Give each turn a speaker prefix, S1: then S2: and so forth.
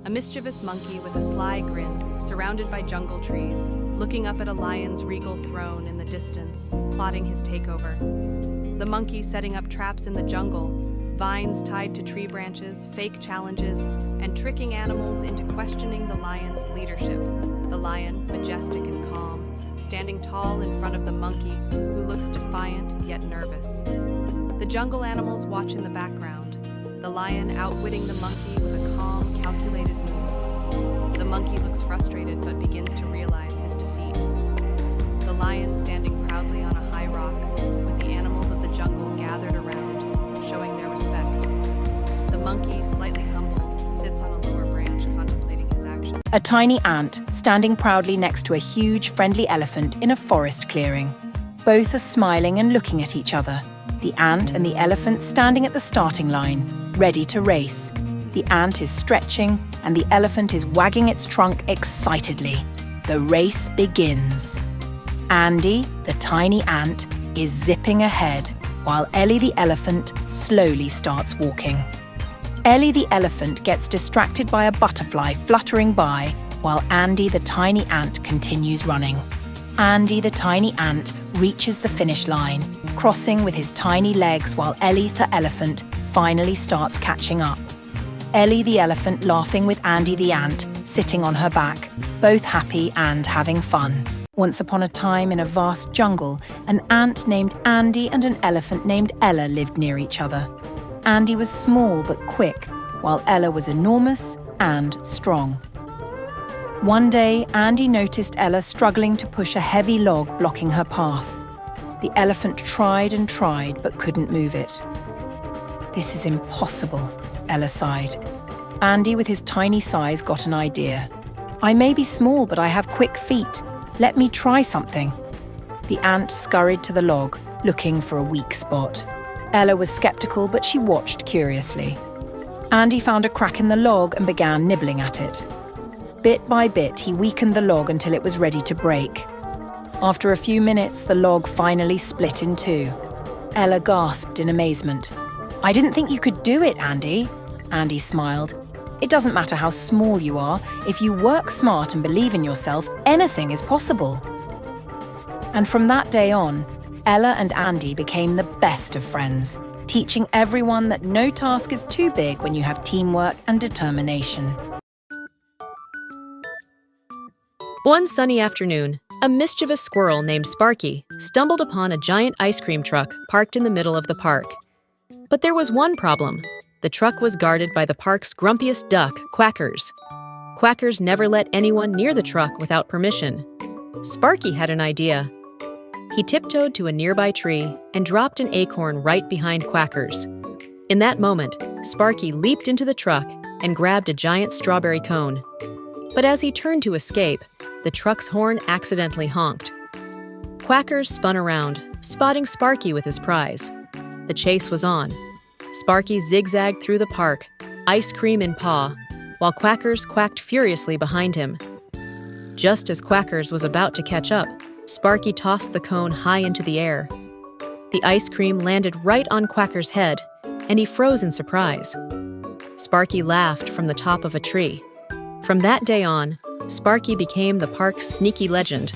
S1: a mischievous monkey with a sly grin, surrounded by jungle trees, looking up at a lion's regal throne in the distance, plotting his takeover. The monkey setting up traps in the jungle, vines tied to tree branches, fake challenges, and tricking animals into questioning the lion's leadership. The lion, majestic and calm, standing tall in front of the monkey, who looks defiant yet nervous. The jungle animals watch in the background, the lion outwitting the monkey with a calm, calculated move. The monkey looks frustrated but begins to realize his defeat. The lion standing proudly on a high rock, with the animals of the jungle gathered around, showing their respect. The monkey, slightly humbled, sits on a lower branch contemplating his actions.
S2: A tiny ant standing proudly next to a huge, friendly elephant in a forest clearing. Both are smiling and looking at each other. The ant and the elephant standing at the starting line, ready to race. The ant is stretching and the elephant is wagging its trunk excitedly. The race begins. Andy, the tiny ant, is zipping ahead, while Ellie the elephant slowly starts walking. Ellie the elephant gets distracted by a butterfly fluttering by, while Andy the tiny ant continues running. Andy the tiny ant reaches the finish line, crossing with his tiny legs while Ellie the elephant finally starts catching up. Ellie the elephant laughing with Andy the ant, sitting on her back, both happy and having fun. Once upon a time in a vast jungle, an ant named Andy and an elephant named Ella lived near each other. Andy was small but quick, while Ella was enormous and strong. One day, Andy noticed Ella struggling to push a heavy log blocking her path. The elephant tried and tried but couldn't move it. "This is impossible," Ella sighed. Andy, with his tiny size, got an idea. "I may be small, but I have quick feet. Let me try something." The ant scurried to the log, looking for a weak spot. Ella was skeptical, but she watched curiously. Andy found a crack in the log and began nibbling at it. Bit by bit, he weakened the log until it was ready to break. After a few minutes, the log finally split in two. Ella gasped in amazement. "I didn't think you could do it, Andy." Andy smiled. "It doesn't matter how small you are. If you work smart and believe in yourself, anything is possible." And from that day on, Ella and Andy became the best of friends, teaching everyone that no task is too big when you have teamwork and determination.
S3: One sunny afternoon, a mischievous squirrel named Sparky stumbled upon a giant ice cream truck parked in the middle of the park. But there was one problem. The truck was guarded by the park's grumpiest duck, Quackers. Quackers never let anyone near the truck without permission. Sparky had an idea. He tiptoed to a nearby tree and dropped an acorn right behind Quackers. In that moment, Sparky leaped into the truck and grabbed a giant strawberry cone. But as he turned to escape, the truck's horn accidentally honked. Quackers spun around, spotting Sparky with his prize. The chase was on. Sparky zigzagged through the park, ice cream in paw, while Quackers quacked furiously behind him. Just as Quackers was about to catch up, Sparky tossed the cone high into the air. The ice cream landed right on Quackers' head, and he froze in surprise. Sparky laughed from the top of a tree. From that day on, Sparky became the park's sneaky legend.